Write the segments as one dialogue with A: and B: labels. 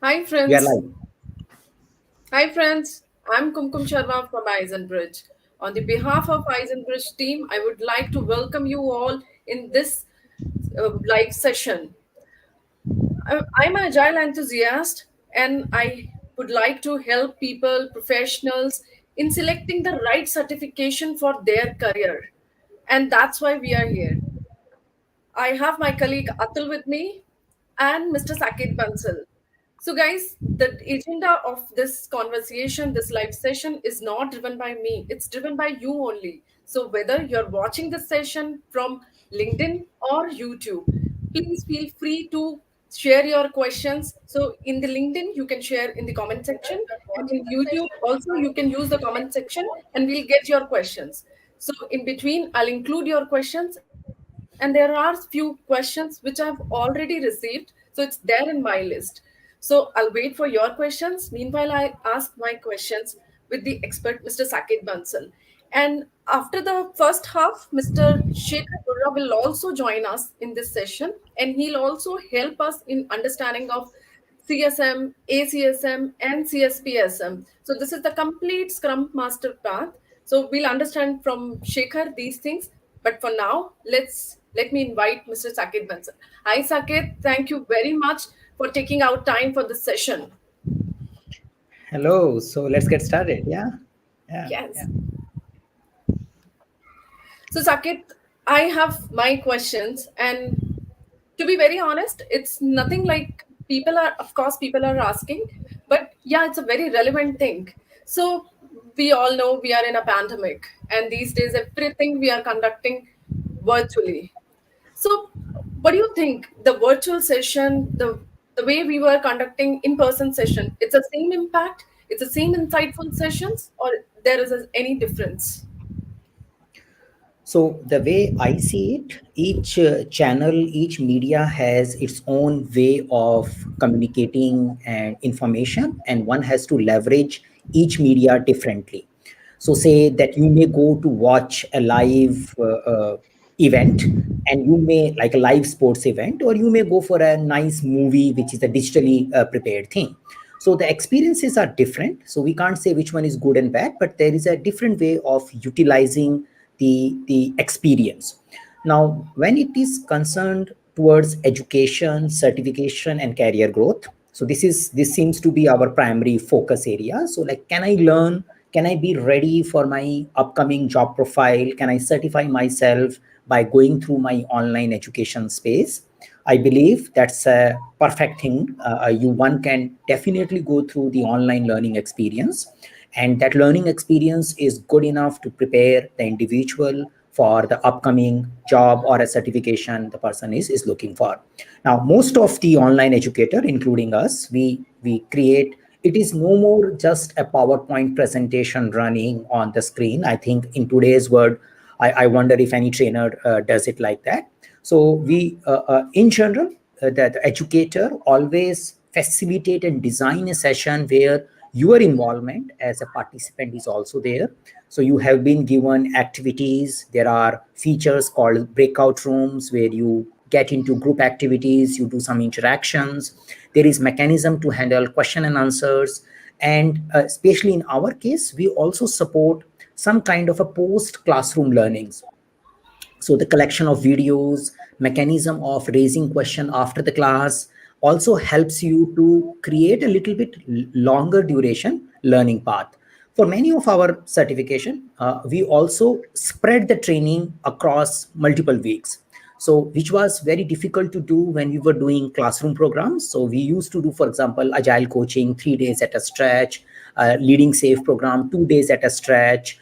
A: Hi
B: We are
A: friends.
B: live.
A: Hi friends. I'm Kumkum Sharma from iZenBridge. On the behalf of iZenBridge team, I would like to welcome you all in this live session. I'm an agile enthusiast and I would like to help people, professionals in selecting the right certification for their career. And that's why we are here. I have my colleague Atul with me and Mr. Saket Bansal. So, guys, the agenda of this conversation, this live session, is not driven by me, it's driven by you only. So, whether you're watching this session from LinkedIn or YouTube, please feel free to share your questions. So, in the LinkedIn, you can share in the comment section, and in YouTube, also, you can use the comment section and we'll get your questions. So, in between, I'll include your questions, and there are few questions which I've already received. So it's there in my list. So I'll wait for your questions. Meanwhile, I ask my questions with the expert, Mr. Saket Bansal. And after the first half, Mr. Shekhar Burra will also join us in this session, and he'll also help us in understanding of CSM, ACSM, and CSP-SM. So this is the complete Scrum Master path. So we'll understand from Shekhar these things. But for now, let me invite Mr. Saket Bansal. Hi, Saket. Thank you very much for taking out time for this session.
B: Hello. So let's get started. Yeah. Yeah. Yeah.
A: Yes. So, Saket, I have my questions, and to be very honest, it's nothing like of course, people are asking, but yeah, it's a very relevant thing. So, we all know we are in a pandemic, and these days, everything we are conducting virtually. So, what do you think? The virtual session, the way we were conducting in-person session, it's the same impact, it's the same insightful sessions, or there is any difference?
B: So the way I see it, each channel, each media has its own way of communicating and information, and one has to leverage each media differently. So say that you may go to watch a live event, and you may like a live sports event, or you may go for a nice movie, which is a digitally prepared thing. So the experiences are different. So we can't say which one is good and bad, but there is a different way of utilizing the experience. Now, when it is concerned towards education, certification, and career growth, so this seems to be our primary focus area. So like, can I learn? Can I be ready for my upcoming job profile? Can I certify myself by going through my online education space? I believe that's a perfect thing. You one can definitely go through the online learning experience, and that learning experience is good enough to prepare the individual for the upcoming job or a certification the person is looking for. Now, most of the online educator, including us, we create, it is no more just a PowerPoint presentation running on the screen. I think in today's world, I wonder if any trainer does it like that. So in general, the educator always facilitate and design a session where your involvement as a participant is also there. So you have been given activities. There are features called breakout rooms where you get into group activities, you do some interactions. There is mechanism to handle question and answers. And especially in our case, we also support some kind of a post classroom learnings. So the collection of videos, mechanism of raising question after the class also helps you to create a little bit longer duration learning path. For many of our certification, we also spread the training across multiple weeks. So which was very difficult to do when we were doing classroom programs. So we used to do, for example, Agile Coaching 3 days at a stretch, Leading Safe program 2 days at a stretch.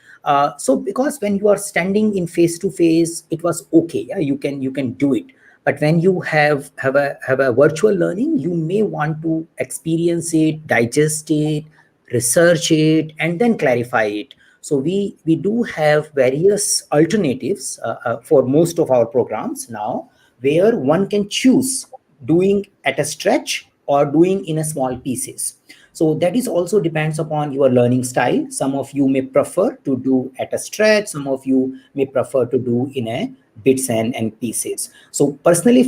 B: So because when you are standing in face to face, it was okay. Yeah, you can do it. But when you have a virtual learning, you may want to experience it, digest it, research it, and then clarify it. So we do have various alternatives for most of our programs now, where one can choose doing at a stretch or doing in a small pieces. So that is also depends upon your learning style. Some of you may prefer to do at a stretch, some of you may prefer to do in a bits and pieces. So personally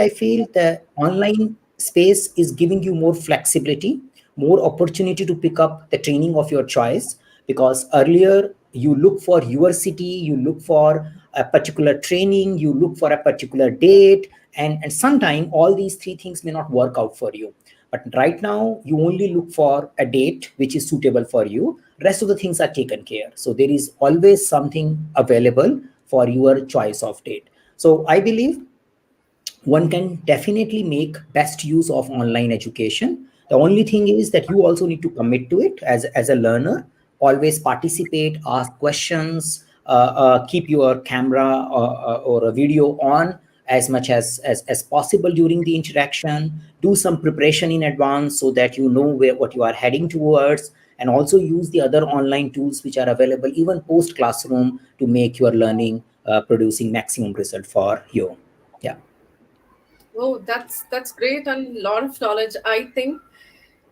B: I feel the online space is giving you more flexibility, more opportunity to pick up the training of your choice. Because earlier you look for your city, you look for a particular training, you look for a particular date, and sometimes all these three things may not work out for you. But right now you only look for a date which is suitable for you. Rest of the things are taken care. So there is always something available for your choice of date. So I believe one can definitely make best use of online education. The only thing is that you also need to commit to it as a learner. Always participate, ask questions, keep your camera or a video on as much as possible during the interaction. Do some preparation in advance so that you know what you are heading towards, and also use the other online tools which are available even post classroom to make your learning producing maximum result for you. Yeah.
A: Oh, that's great and lot of knowledge. I think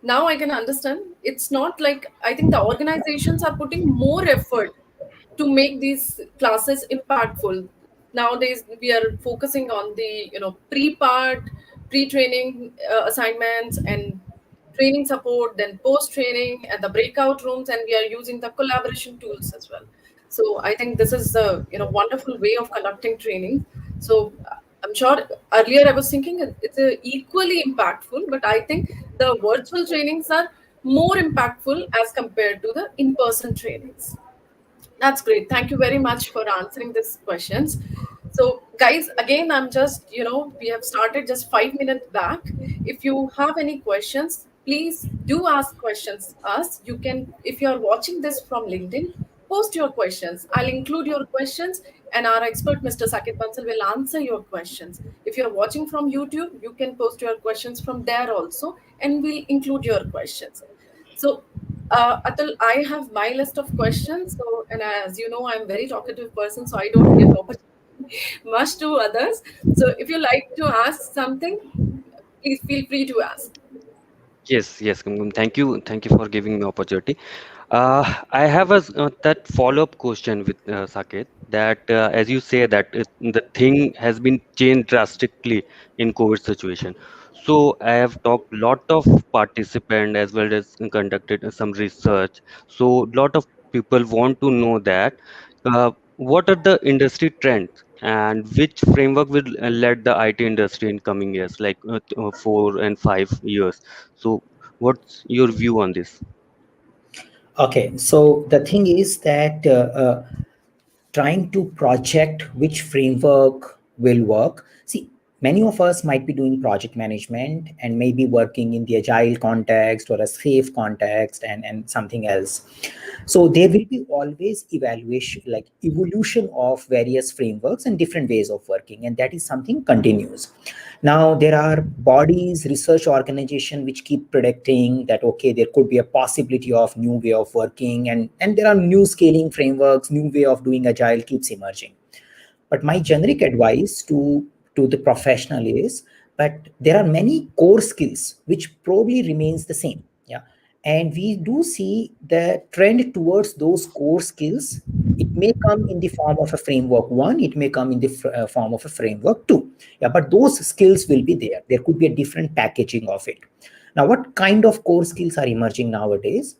A: now I can understand. It's not like I think the organizations are putting more effort to make these classes impactful. Nowadays, we are focusing on the pre-part, pre-training assignments and training support, then post-training and the breakout rooms, and we are using the collaboration tools as well. So I think this is a wonderful way of conducting training. So I'm sure earlier I was thinking it's equally impactful, but I think the virtual trainings are more impactful as compared to the in-person trainings. That's great. Thank you very much for answering these questions. So, guys, again, I'm just, we have started just 5 minutes back. If you have any questions, please do ask questions us. You can, if you're watching this from LinkedIn, post your questions. I'll include your questions and our expert, Mr. Sakit Bansal, will answer your questions. If you're watching from YouTube, you can post your questions from there also, and we'll include your questions. So, Atul, I have my list of questions. So, and as you know, I'm a very talkative person, so I don't give opportunity much to others. So, if you like to ask something, please feel free to ask.
C: Yes, yes, Kumkum. Thank you for giving me opportunity. I have that follow-up question with Saket, that as you say that the thing has been changed drastically in COVID situation. So I have talked lot of participant as well as conducted some research. So lot of people want to know that what are the industry trends and which framework will lead the IT industry in coming years, like 4 and 5 years. So what's your view on this?
B: Okay, so the thing is that trying to project which framework will work. See, many of us might be doing project management and maybe working in the agile context or a safe context and something else. So there will be always evaluation, like evolution of various frameworks and different ways of working, and that is something continues. Now there are bodies, research organization which keep predicting that okay, there could be a possibility of new way of working, and there are new scaling frameworks, new way of doing agile keeps emerging. But my generic advice to the professional is, but there are many core skills which probably remains the same. Yeah. And we do see the trend towards those core skills. It may come in the form of a framework one, it may come in the form of a framework two. Yeah, but those skills will be there. There could be a different packaging of it. Now, what kind of core skills are emerging nowadays?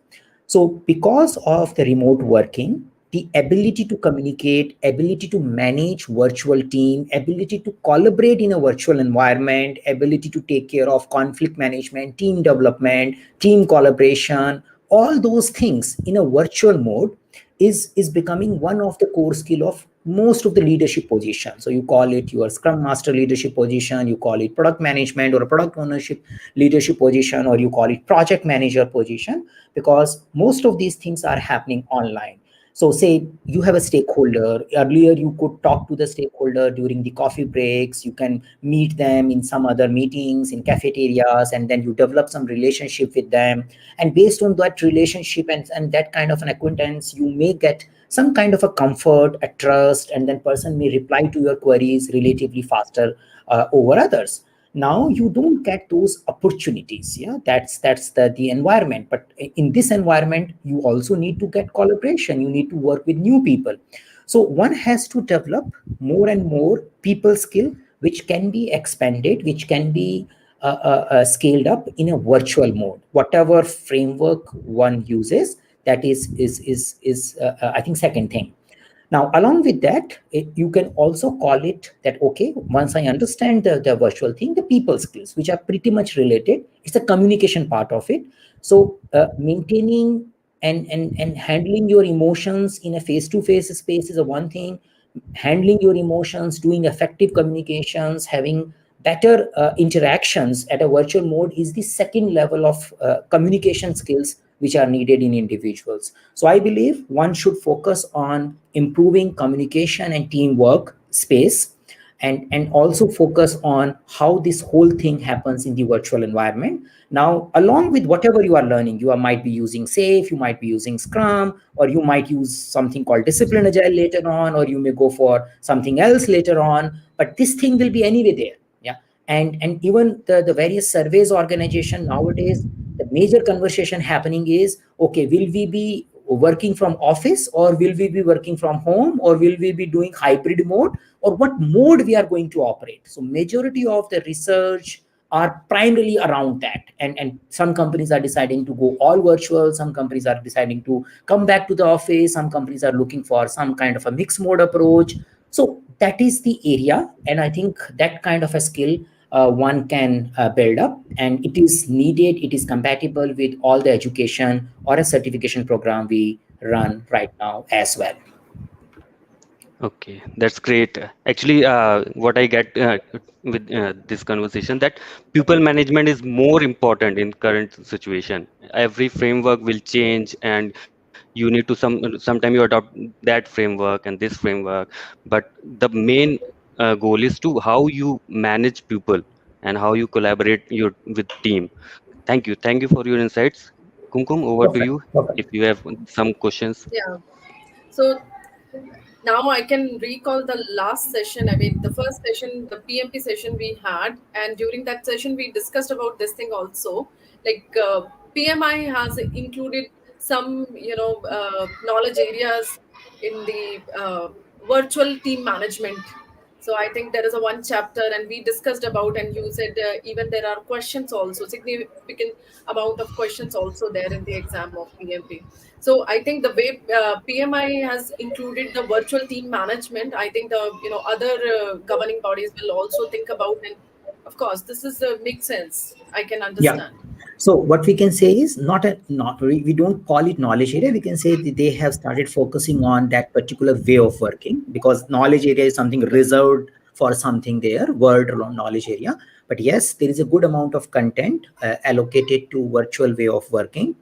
B: So, because of the remote working, the ability to communicate, ability to manage virtual team, ability to collaborate in a virtual environment, ability to take care of conflict management, team development, team collaboration, all those things in a virtual mode is becoming one of the core skill of most of the leadership position. So you call it your scrum master leadership position, you call it product management or a product ownership leadership position, or you call it project manager position, because most of these things are happening online. So say you have a stakeholder. Earlier, you could talk to the stakeholder during the coffee breaks. You can meet them in some other meetings, in cafeterias, and then you develop some relationship with them. And based on that relationship and that kind of an acquaintance, you may get some kind of a comfort, a trust, and then person may reply to your queries relatively faster over others. Now you don't get those opportunities. Yeah, that's the environment. But in this environment, you also need to get collaboration, you need to work with new people. So one has to develop more and more people skill which can be expanded, which can be scaled up in a virtual mode. Whatever framework one uses, that is I think second thing. Now, along with that, you can also call it that, okay, once I understand the virtual thing, the people skills, which are pretty much related, it's the communication part of it. So maintaining and handling your emotions in a face-to-face space is a one thing. Handling your emotions, doing effective communications, having better interactions at a virtual mode is the second level of communication skills which are needed in individuals. So I believe one should focus on improving communication and teamwork space, and also focus on how this whole thing happens in the virtual environment. Now, along with whatever you are learning, might be using SAFe, you might be using Scrum, or you might use something called Discipline Agile later on, or you may go for something else later on. But this thing will be anyway there. Yeah. And even the various surveys organization nowadays, the major conversation happening is, okay, will we be working from office, or will we be working from home, or will we be doing hybrid mode, or what mode we are going to operate? So majority of the research are primarily around that, and some companies are deciding to go all virtual, some companies are deciding to come back to the office, some companies are looking for some kind of a mixed mode approach. So that is the area, and I think that kind of a skill one can build up, and it is needed, it is compatible with all the education or a certification program we run right now as well.
C: Okay, that's great. Actually, what I get with this conversation, that people management is more important in current situation. Every framework will change, and you need to sometime you adopt that framework and this framework. But the main goal is to how you manage people and how you collaborate with team. Thank you for your insights. Kumkum, over to
B: Perfect,
C: you if
B: perfect.
C: you have some questions.
A: Yeah. So now I can recall the last session. I mean, the first session, the PMP session we had, and during that session, we discussed about this thing also. Like PMI has included some, knowledge areas in the virtual team management. So I think there is a one chapter, and we discussed about, and you said even there are questions also, significant amount of questions also there in the exam of PMP. So I think the way PMI has included the virtual team management, I think the other governing bodies will also think about, and of course this is makes sense. I can
B: Yeah.
A: understand.
B: So what we can say is, not we don't call it knowledge area. We can say that they have started focusing on that particular way of working, because knowledge area is something
A: Yeah.
B: reserved for something there, word around knowledge area. But yes, there is a good amount of content allocated to virtual way of working,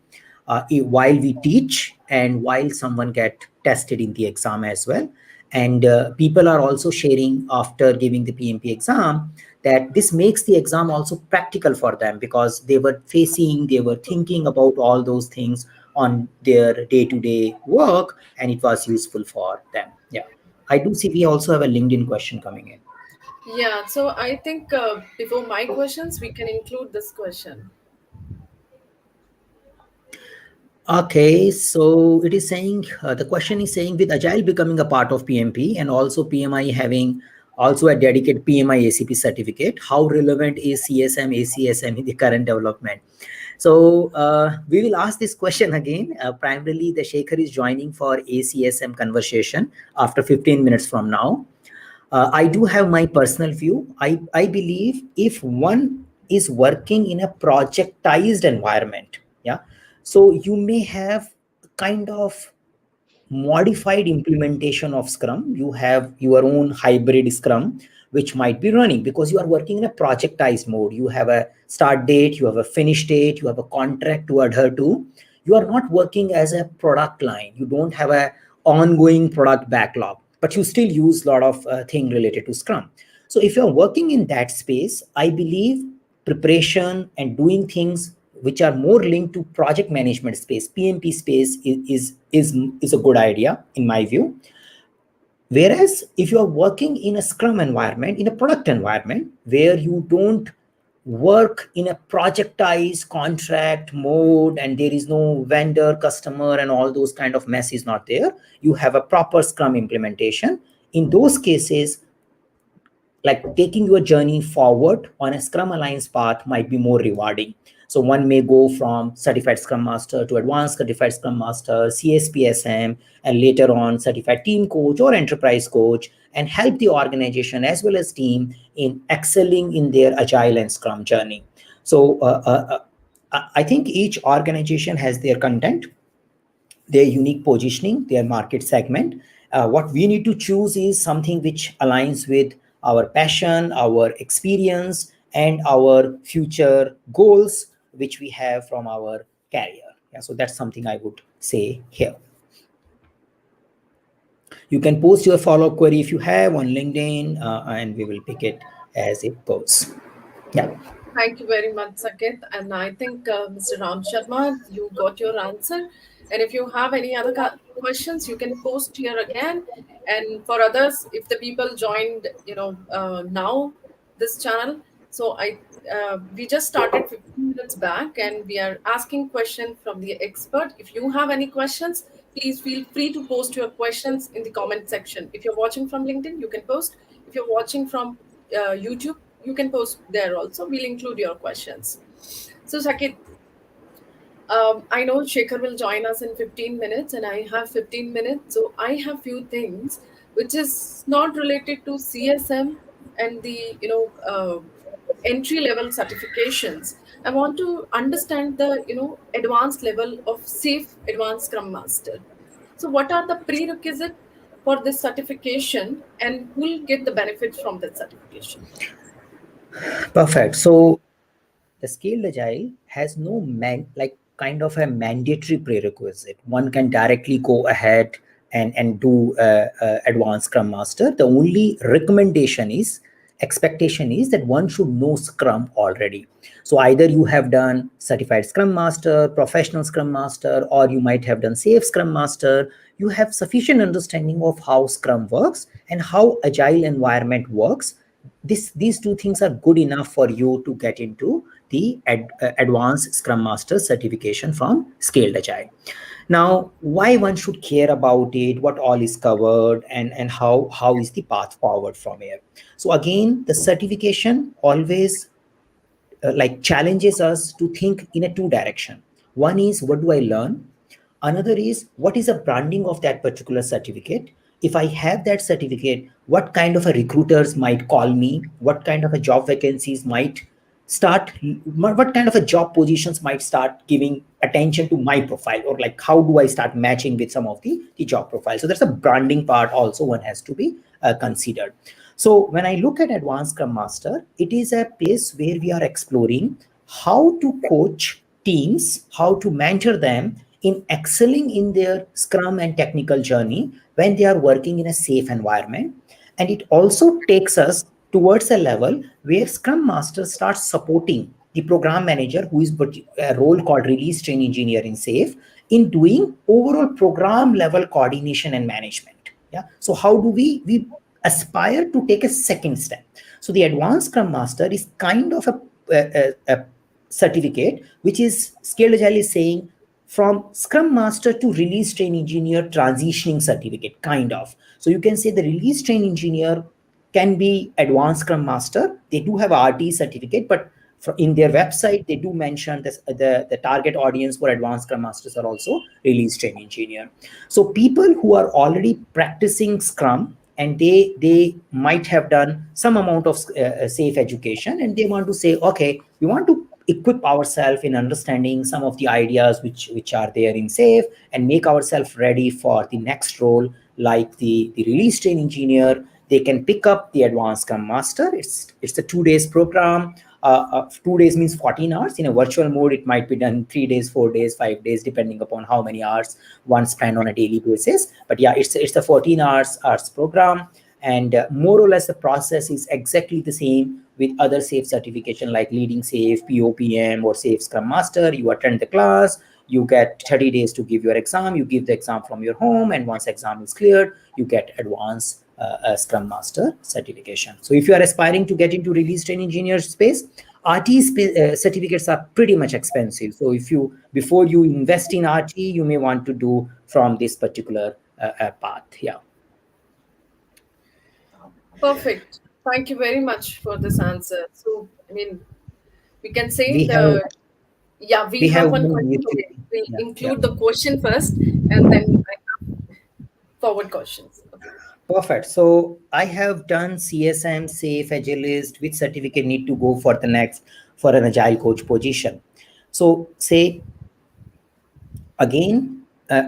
B: while we teach and while someone get tested in the exam as well. And people are also sharing after giving the PMP exam that this makes the exam also practical for them, because they were thinking about all those things on their day-to-day work, and it was useful for them. Yeah. I do see we also have a LinkedIn question coming in.
A: Yeah. So I think before my questions, we can include this question.
B: Okay, so it is saying, the question is saying, with Agile becoming a part of PMP and also PMI having also a dedicated PMI ACP certificate, how relevant is CSM, ACSM in the current development? So we will ask this question again. Primarily, the Sekhar is joining for ACSM conversation after 15 minutes from now. I do have my personal view. I believe if one is working in a projectized environment, yeah, so you may have kind of modified implementation of Scrum. You have your own hybrid Scrum, which might be running because you are working in a projectized mode. You have a start date, you have a finish date, you have a contract to adhere to. You are not working as a product line. You don't have a ongoing product backlog, but you still use a lot of thing related to Scrum. So if you're working in that space, I believe preparation and doing things which are more linked to project management space, PMP space, is a good idea in my view. Whereas if you are working in a Scrum environment, in a product environment where you don't work in a projectized contract mode, and there is no vendor, customer, and all those kind of mess is not there, you have a proper Scrum implementation. In those cases, like taking your journey forward on a Scrum Alliance path might be more rewarding. So one may go from certified Scrum Master to advanced certified Scrum Master, CSP-SM, and later on certified team coach or enterprise coach, and help the organization as well as team in excelling in their agile and Scrum journey. So I think each organization has their content, their unique positioning, their market segment. What we need to choose is something which aligns with our passion, our experience, and our future goals, which we have from our career. Yeah, so that's something I would say here. You can post your follow-up query if you have on LinkedIn, and we will pick it as it goes. Yeah.
A: Thank you very much, Saket. And I think, Mr. Ram Sharma, you got your answer. And if you have any other questions, you can post here again. And for others, if the people joined, now this channel, so we just started 15 minutes back, and we are asking questions from the expert. If you have any questions, please feel free to post your questions in the comment section. If you're watching from LinkedIn, you can post. If you're watching from YouTube, you can post there also. We'll include your questions. So, Sakit, I know Shekhar will join us in 15 minutes, and I have 15 minutes. So, I have few things which is not related to CSM and the entry level certifications. I want to understand the advanced level of safe advanced Scrum Master. So, what are the prerequisites for this certification, and who will get the benefits from that certification?
B: Perfect. So the scaled agile has no like kind of a mandatory prerequisite. One can directly go ahead and do advanced Scrum Master. The only recommendation is, expectation is that one should know Scrum already. So either you have done certified Scrum Master, professional Scrum Master, or you might have done safe Scrum Master. You have sufficient understanding of how Scrum works and how agile environment works. These two things are good enough for you to get into the advanced Scrum Master certification from Scaled Agile. Now, why one should care about it, what all is covered, and how is the path forward from here. So again, the certification always like challenges us to think in a two direction. One is, what do I learn? Another is, what is the branding of that particular certificate? If I have that certificate, what kind of a recruiters might call me? What kind of a job vacancies might start? What kind of a job positions might start giving attention to my profile? Or like, how do I start matching with some of the job profiles? So there's a branding part also one has to be considered. So when I look at Advanced Scrum Master, it is a place where we are exploring how to coach teams, how to mentor them in excelling in their Scrum and technical journey when they are working in a safe environment. And it also takes us towards a level where Scrum Master starts supporting the program manager, who is a role called release train engineer in SAFE, in doing overall program level coordination and management. Yeah. So how do we aspire to take a second step? So the Advanced Scrum Master is kind of a certificate which is Scaled Agile is saying from Scrum Master to Release Train Engineer transitioning certificate, kind of. So you can say the Release Train Engineer can be Advanced Scrum Master. They do have RT certificate, but in their website, they do mention this, the target audience for Advanced Scrum Masters are also Release Train Engineer. So people who are already practicing Scrum, and they might have done some amount of safe education, and they want to say, okay, we want to equip ourselves in understanding some of the ideas which are there in safe, and make ourselves ready for the next role, like the release train engineer. They can pick up the Advanced Scrum Master. It's a 2 days program. 2 days means 14 hours. In a virtual mode, it might be done 3 days, 4 days, 5 days, depending upon how many hours one spend on a daily basis. But yeah, it's a 14 hours program. And more or less the process is exactly the same with other safe certification like leading safe, POPM, or safe Scrum Master. You attend the class, you get 30 days to give your exam, you give the exam from your home, and once exam is cleared, you get advanced Scrum Master certification. So if you are aspiring to get into release train engineer space, RT certificates are pretty much expensive. So if you, before you invest in RT, you may want to do from this particular path. Yeah.
A: Perfect. Thank you very much for this answer. So, I mean, we can say
B: We have
A: yeah, we
B: we
A: have
B: have
A: one
B: more
A: question.
B: YouTube.
A: Okay, we'll
B: Yeah, yeah.
A: include the question first, and then I have forward questions. Okay.
B: Perfect. So I have done CSM, Safe, Agilist, which certificate need to go for the next for an agile coach position. So say again,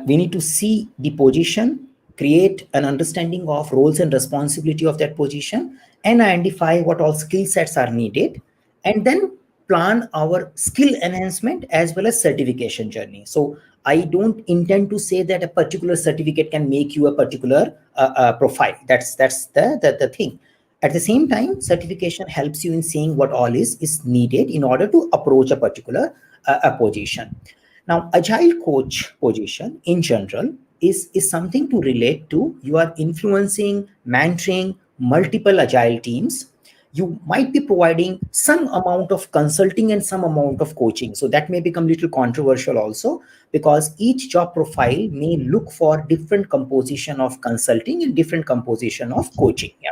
B: we need to see the position, create an understanding of roles and responsibility of that position, and identify what all skill sets are needed, and then plan our skill enhancement as well as certification journey. So I don't intend to say that a particular certificate can make you a particular profile. That's the thing. At the same time, certification helps you in seeing what all is needed in order to approach a particular a position. Now, agile coach position in general is something to relate to. You are influencing, mentoring multiple agile teams. You might be providing some amount of consulting and some amount of coaching. So that may become a little controversial also, because each job profile may look for different composition of consulting and different composition of coaching. Yeah.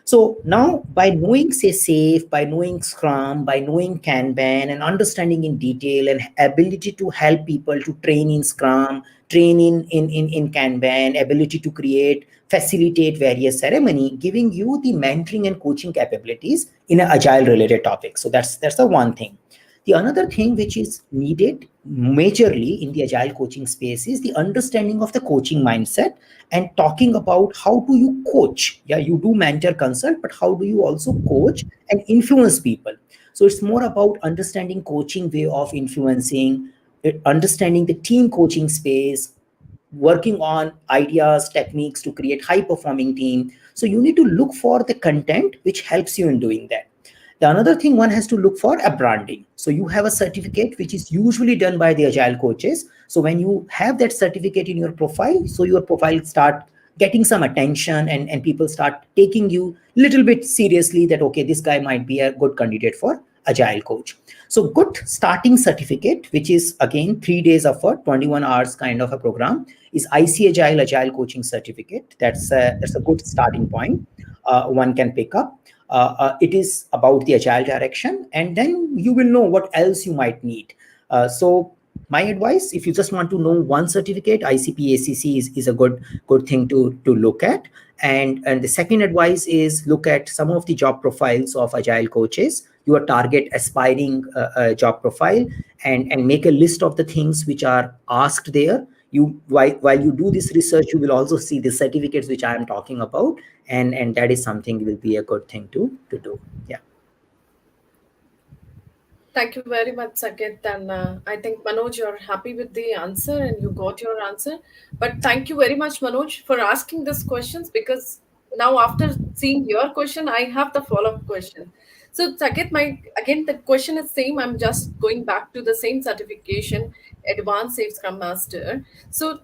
B: So now, by knowing, say, SAFe, by knowing Scrum, by knowing Kanban, and understanding in detail, and ability to help people to train in Scrum, train in Kanban, ability to create, facilitate various ceremony, giving you the mentoring and coaching capabilities in an agile related topic. So that's the one thing. The another thing which is needed majorly in the agile coaching space is the understanding of the coaching mindset, and talking about how do you coach. Yeah, you do mentor consult, but how do you also coach and influence people? So it's more about understanding coaching way of influencing, understanding the team coaching space, working on ideas, techniques to create high performing team. So you need to look for the content which helps you in doing that. The another thing one has to look for a branding. So you have a certificate which is usually done by the agile coaches. So when you have that certificate in your profile, so your profile start getting some attention, and people start taking you little bit seriously, that okay, this guy might be a good candidate for agile coach. So good starting certificate, which is again 3 days of a 21 hours kind of a program, is IC Agile Coaching Certificate. That's a good starting point. One can pick up. It is about the agile direction, and then you will know what else you might need. So my advice, if you just want to know one certificate, ICP-ACC is a good thing to look at. And the second advice is look at some of the job profiles of agile coaches, your target aspiring job profile, and make a list of the things which are asked there. You while you do this research, you will also see the certificates which I am talking about, and that is something will be a good thing to do. Yeah.
A: Thank you very much, Saket. And I think, Manoj, you're happy with the answer and you got your answer. But thank you very much, Manoj, for asking these questions, because now, after seeing your question, I have the follow up question. So, Saket, again, the question is same. I'm just going back to the same certification, Advanced Safe Scrum Master. So,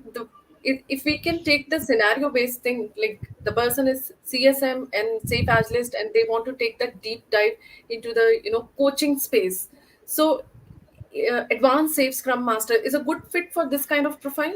A: if we can take the scenario based thing, like the person is CSM and Safe Agilist, and they want to take that deep dive into the coaching space. So, advanced safe scrum master is a good fit for this kind of profile.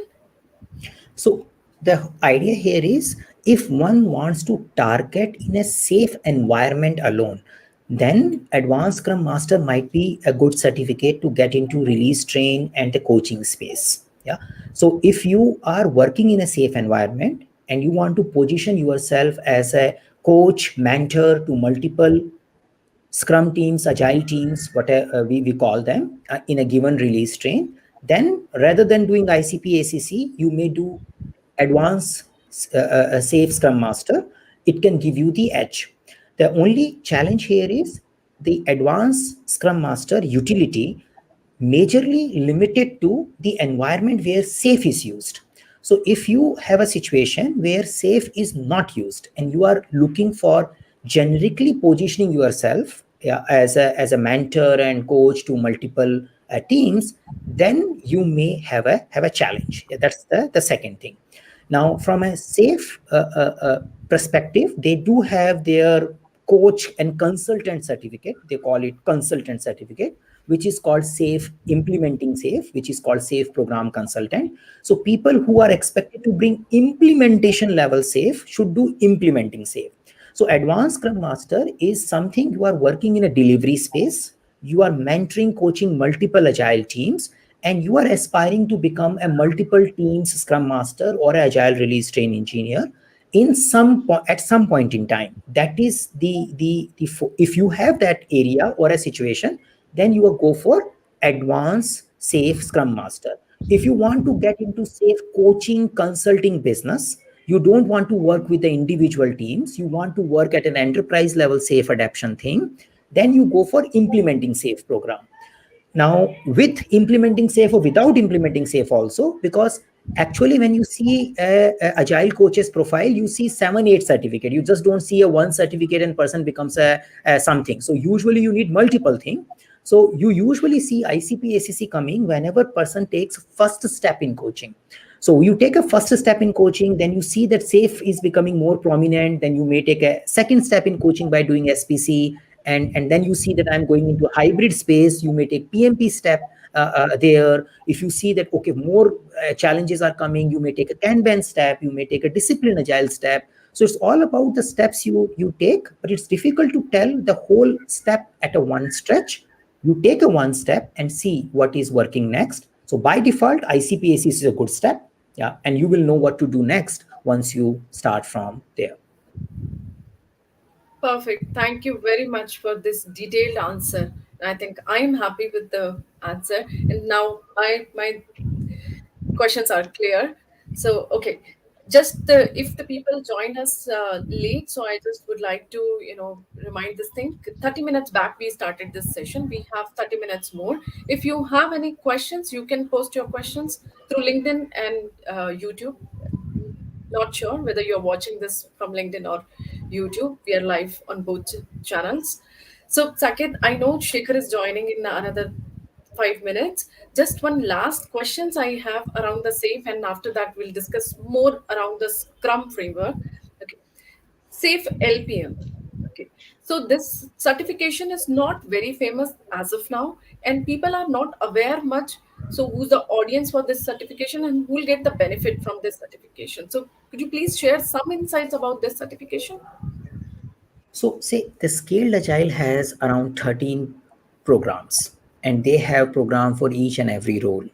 B: So the idea here is, if one wants to target in a safe environment alone, then advanced scrum master might be a good certificate to get into release train and the coaching space. Yeah. So if you are working in a safe environment and you want to position yourself as a coach, mentor to multiple Scrum teams, agile teams, whatever we call them, in a given release train, then rather than doing ICP ACC, you may do advanced safe Scrum Master. It can give you the edge. The only challenge here is the advanced Scrum Master utility majorly limited to the environment where safe is used. So if you have a situation where safe is not used and you are looking for generically positioning yourself, yeah, as a mentor and coach to multiple teams, then you may have a challenge. Yeah, that's the second thing. Now, from a safe perspective, they do have their coach and consultant certificate. They call it consultant certificate, which is called safe implementing safe, which is called safe program consultant. So people who are expected to bring implementation level safe should do implementing safe. So advanced Scrum Master is something you are working in a delivery space. You are mentoring, coaching multiple agile teams, and you are aspiring to become a multiple teams Scrum Master or agile release train engineer in at some point in time. That is if you have that area or a situation, then you will go for advanced safe Scrum Master. If you want to get into safe coaching consulting business, you don't want to work with the individual teams, you want to work at an enterprise level safe adaptation thing, then you go for implementing safe program. Now with implementing safe or without implementing safe also, because actually when you see a agile coach's profile, you see 7 8 certificate, you just don't see a one certificate and person becomes a something. So usually you need multiple thing. So you usually see ICP ACC coming whenever person takes first step in coaching. So you take a first step in coaching, then you see that safe is becoming more prominent, then you may take a second step in coaching by doing SPC, and then you see that I'm going into a hybrid space, you may take PMP step there. If you see that okay, more challenges are coming, you may take a Kanban step, you may take a discipline agile step. So it's all about the steps you take, but it's difficult to tell the whole step at a one stretch. You take a one step and see what is working next. So by default, ICPAC is a good step. Yeah, and you will know what to do next once you start from there.
A: Perfect. Thank you very much for this detailed answer. I think I'm happy with the answer. And now my questions are clear. So, okay, just if the people join us late, so I just would like to, remind this thing. 30 minutes back, we started this session. We have 30 minutes more. If you have any questions, you can post your questions through LinkedIn and YouTube. Not sure whether you're watching this from LinkedIn or YouTube. We are live on both channels. So, Saket, I know Shekhar is joining in another 5 minutes. Just one last questions I have around the safe, and after that we'll discuss more around the Scrum framework. Okay, safe LPM. Okay, so this certification is not very famous as of now, and people are not aware much. So who's the audience for this certification, and who will get the benefit from this certification? So could you please share some insights about this certification?
B: So say the Scaled Agile has around 13 programs, and they have program for each and every role.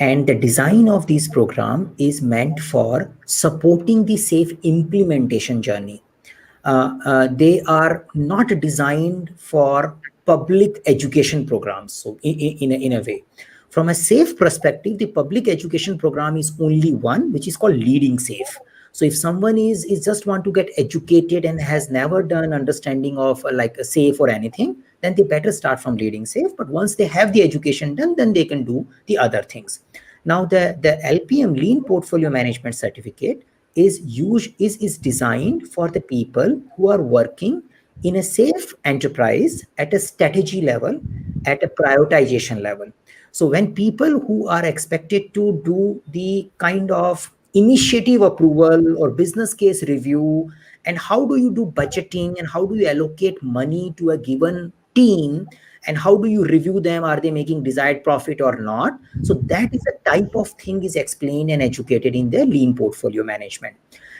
B: And the design of this program is meant for supporting the safe implementation journey. They are not designed for public education programs. So in a way, from a safe perspective, the public education program is only one, which is called Leading Safe. So if someone is just want to get educated and has never done understanding of like a safe or anything, then they better start from Leading Safe. But once they have the education done, then they can do the other things. Now the LPM Lean Portfolio Management Certificate is designed for the people who are working in a safe enterprise at a strategy level, at a prioritization level. So when people who are expected to do the kind of initiative approval or business case review, and how do you do budgeting, and how do you allocate money to a given team, and how do you review them, are they making desired profit or not? So that is a type of thing is explained and educated in the lean portfolio management.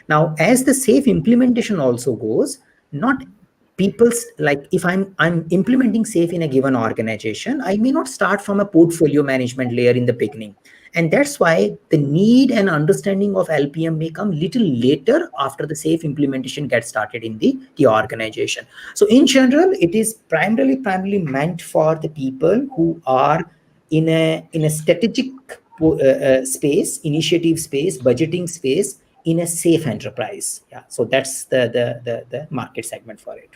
B: Now as the safe implementation also goes, not people's, like if I'm implementing safe in a given organization, I may not start from a portfolio management layer in the beginning. And that's why the need and understanding of LPM may come little later after the safe implementation gets started in the organization. So in general, it is primarily meant for the people who are in a strategic space, initiative space, budgeting space, in a safe enterprise. Yeah, so that's the market segment for it.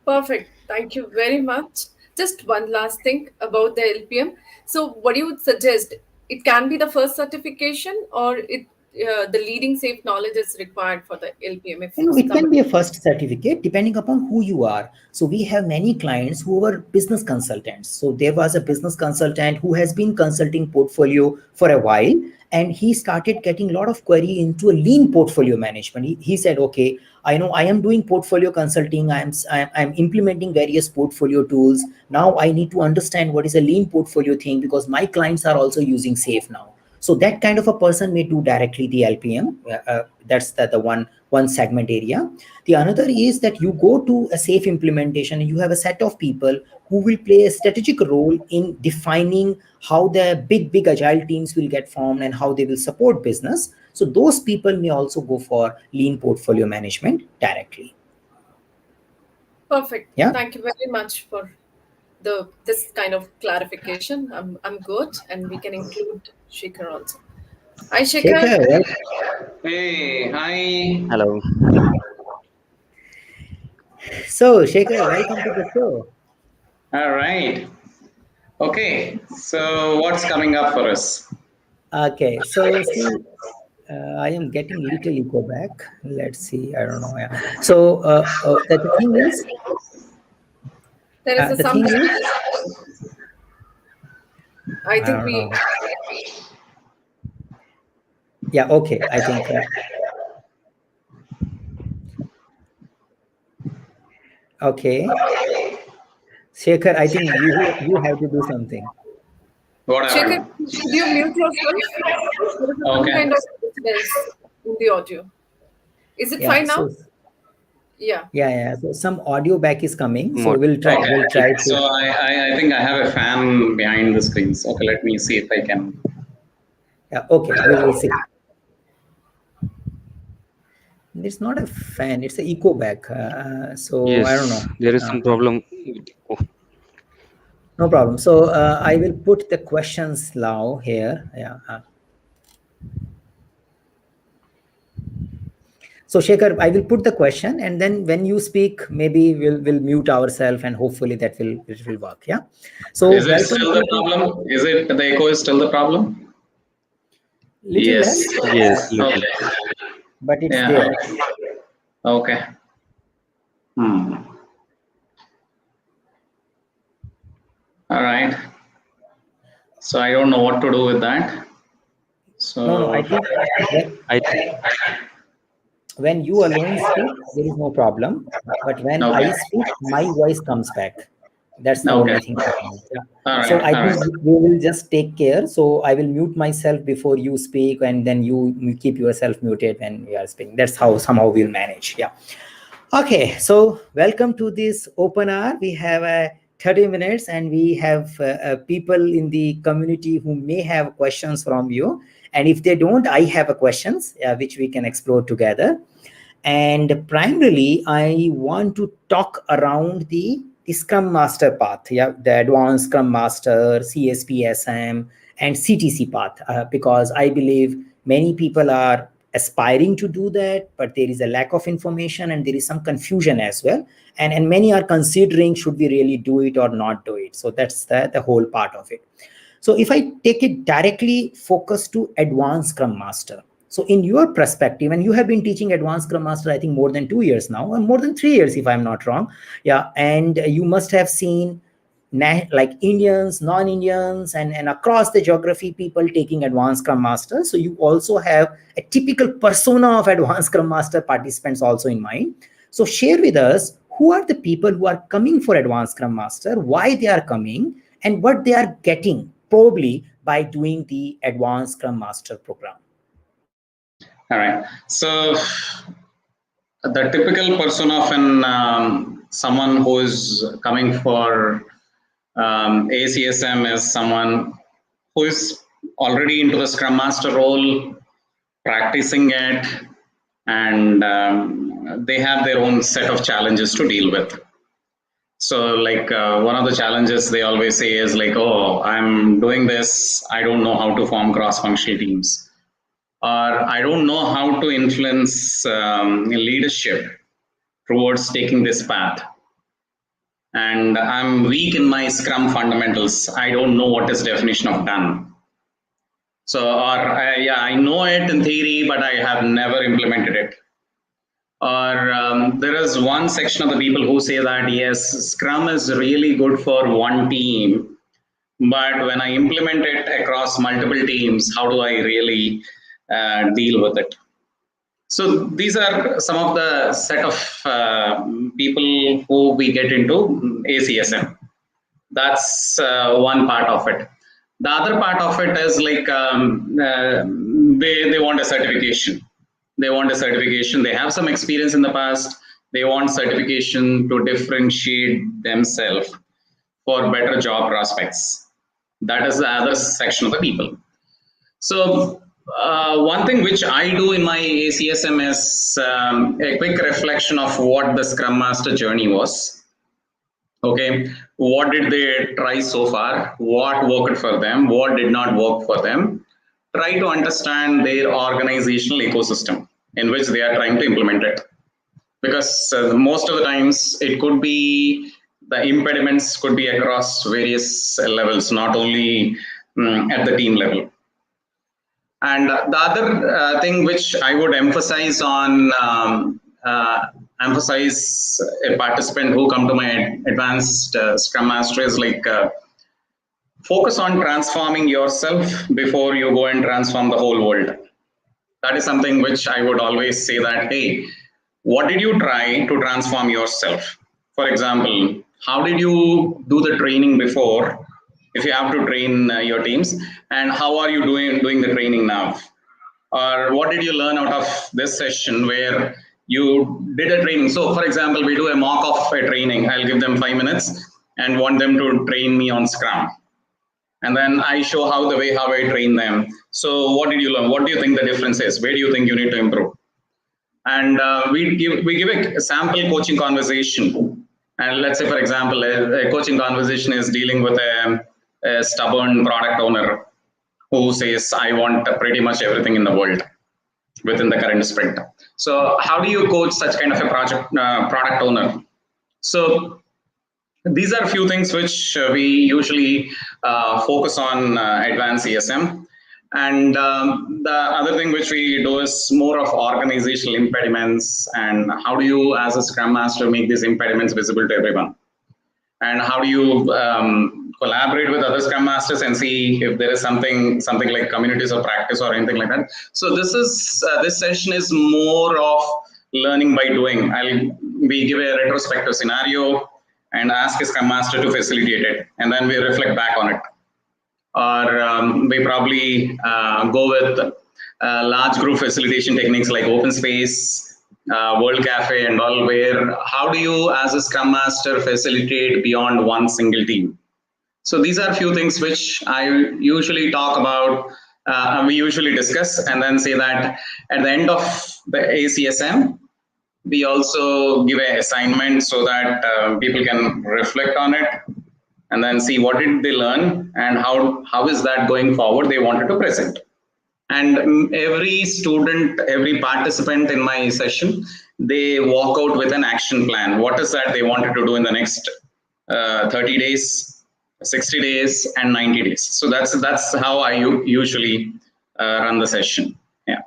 A: Perfect. Thank you very much. Just one last thing about the LPM. So, what you would suggest? It can be the first certification, or the leading safe knowledge is required for the LPM if
B: It can
A: somebody.
B: be a first certificate depending upon who you are. So we have many clients who were business consultants. So there was a business consultant who has been consulting portfolio for a while, and he started getting a lot of query into a lean portfolio management. He said, okay, I know I am doing portfolio consulting. I'm implementing various portfolio tools. Now I need to understand what is a lean portfolio thing, because my clients are also using safe now. So that kind of a person may do directly the LPM. That's the one segment area. The another is that you go to a safe implementation and you have a set of people who will play a strategic role in defining how the big agile teams will get formed and how they will support business. So those people may also go for lean portfolio management directly.
A: Perfect.
B: Yeah.
A: Thank you very much for this kind of clarification. I'm good, and we can include Shekhar also. Hi, Shekhar.
B: Shekhar, well,
D: Hey, hi.
C: Hello.
B: so Shekhar, welcome to the show.
D: All right. Okay. So, what's coming up for us?
B: Okay, so see, I am getting little echo back. Let's see. I don't know. Yeah. So the thing is,
A: There is
B: the
A: some
B: thing is,
A: disturbance. I
B: I
A: think
B: don't
A: we
B: know. Yeah. Okay. I think. Okay, Shekhar, I think you have to do something.
D: What
A: Shekhar,
D: happened?
A: could you mute yourself? There is some
D: Okay.
A: kind of disturbance in the audio. Is it
B: Yeah.
A: fine now?
B: So
A: Yeah.
B: yeah. So some audio back is coming. So
C: Mod.
B: we'll try.
D: Okay.
B: We'll try
D: So,
B: to.
D: I think I have a fan behind the screens. Okay. Let me see if I can.
B: Yeah. Okay. We will see. It's not a fan. It's an echo back. So I don't
C: Yes,
B: know.
C: there is some
B: Uh,
C: problem. Oh,
B: no problem. So I will put the questions now here. Yeah. So Shekhar, I will put the question, and then when you speak, maybe we'll mute ourselves, and hopefully it will work. Yeah. So
D: Is it
B: welcome
D: still the
B: to the
D: problem? Is it the echo is still the problem?
B: little
D: Yes.
B: less,
C: yes, little.
D: Okay.
B: but it's
D: Yeah.
B: there.
D: Okay. Hmm. All right. So, I don't know what to do with that.
B: No. I
D: So,
B: think
C: I
B: when you alone speak, there is no problem. But when I
D: okay.
B: speak, my voice comes back. That's the
D: Okay.
B: only thing happening. Yeah.
D: All
B: So
D: right.
B: I
D: All
B: think
D: right.
B: we will just take care. So I will mute myself before you speak, and then you keep yourself muted when you are speaking. That's how somehow we'll manage. Yeah. Okay, so welcome to this open hour. We have 30 minutes and we have people in the community who may have questions from you. And if they don't, I have a questions which we can explore together. And primarily, I want to talk around the Scrum Master path, yeah, the Advanced Scrum Master, CSP-SM, and CTC path, because I believe many people are aspiring to do that, but there is a lack of information and there is some confusion as well. And many are considering should we really do it or not do it. So that's the whole part of it. So if I take it directly focused to Advanced Scrum Master, so in your perspective, and you have been teaching Advanced Scrum Master, I think more than 2 years now, and more than 3 years, if I'm not wrong. Yeah. And you must have seen like Indians, non-Indians, and across the geography, people taking Advanced Scrum Master. So you also have a typical persona of Advanced Scrum Master participants also in mind. So share with us who are the people who are coming for Advanced Scrum Master, why they are coming, and what they are getting probably by doing the Advanced Scrum Master program.
D: All right. So, the typical persona of an someone who is coming for ACSM is someone who is already into the Scrum Master role, practicing it, and they have their own set of challenges to deal with. So, like one of the challenges they always say is like, "Oh, I'm doing this. I don't know how to form cross-functional teams, or I don't know how to influence leadership towards taking this path. And I'm weak in my Scrum fundamentals. I don't know what is definition of done. So, or yeah, I know it in theory, but I have never implemented it. Or there is one section of the people who say that yes, Scrum is really good for one team, but when I implement it across multiple teams, how do I really deal with it? So these are some of the set of people who we get into ACSM. That's one part of it. The other part of it is like they want a certification. They want a certification. They have some experience in the past. They want certification to differentiate themselves for better job prospects. That is the other section of the people. So one thing which I do in my ACSM is a quick reflection of what the Scrum Master journey was. Okay, what did they try so far? What worked for them? What did not work for them? Try to understand their organizational ecosystem in which they are trying to implement it. Because most of the times it could be the impediments could be across various levels, not only at the team level. And the other thing which I would emphasize on, emphasize a participant who come to my advanced Scrum Master is like focus on transforming yourself before you go and transform the whole world. That is something which I would always say that, hey, what did you try to transform yourself? For example, how did you do the training before? If you have to train your teams, and how are you doing the training now? Or what did you learn out of this session where you did a training? So, for example, we do a mock of a training. I'll give them 5 minutes and want them to train me on Scrum. And then I show how I train them. So, what did you learn? What do you think the difference is? Where do you think you need to improve? And we give a sample coaching conversation. And let's say, for example, a coaching conversation is dealing with a stubborn product owner who says, I want pretty much everything in the world within the current sprint. So how do you coach such kind of a product owner? So these are a few things which we usually focus on advanced CSM. And the other thing which we do is more of organizational impediments, and how do you as a Scrum Master make these impediments visible to everyone? And how do you collaborate with other Scrum Masters and see if there is something like communities of practice or anything like that. So this session is more of learning by doing. We give a retrospective scenario and ask a Scrum Master to facilitate it, and then we reflect back on it. Or we probably go with large group facilitation techniques like open space, World Cafe and all, where how do you as a Scrum Master facilitate beyond one single team? So these are a few things which I usually talk about, we usually discuss, and then say that at the end of the ACSM, we also give an assignment so that people can reflect on it and then see what did they learn and how is that going forward they wanted to present. And every student, every participant in my session, they walk out with an action plan. What is that they wanted to do in the next 30 days, 60 days, and 90 days. So that's how I usually run the session. Yeah.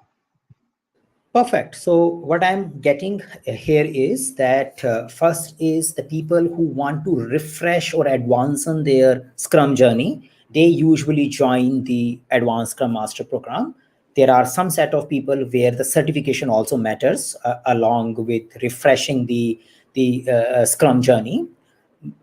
B: Perfect. So what I'm getting here is that first is the people who want to refresh or advance on their Scrum journey. They usually join the Advanced Scrum Master program. There are some set of people where the certification also matters along with refreshing the Scrum journey.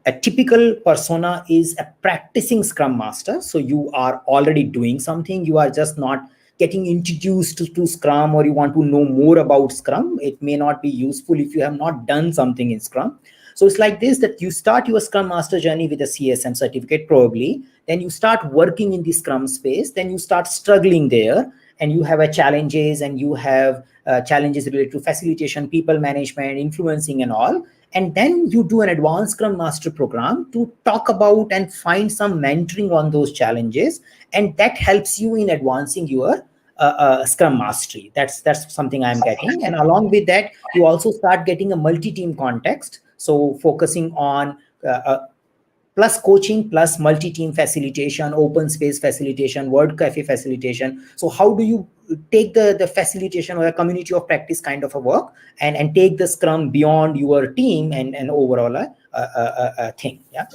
B: A typical persona is a practicing Scrum Master. So you are already doing something. You are just not getting introduced to Scrum, or you want to know more about Scrum. It may not be useful if you have not done something in Scrum. So it's like this, that you start your Scrum Master journey with a CSM certificate probably, then you start working in the Scrum space, then you start struggling there, and you have challenges, and you have challenges related to facilitation, people management, influencing and all. And then you do an Advanced Scrum Master program to talk about and find some mentoring on those challenges. And that helps you in advancing your Scrum Mastery. That's something I'm getting. And along with that, you also start getting a multi-team context. So focusing on plus coaching, plus multi-team facilitation, open space facilitation, World Cafe facilitation. So how do you take the facilitation or a community of practice kind of a work and take the Scrum beyond your team and overall thing? Yeah.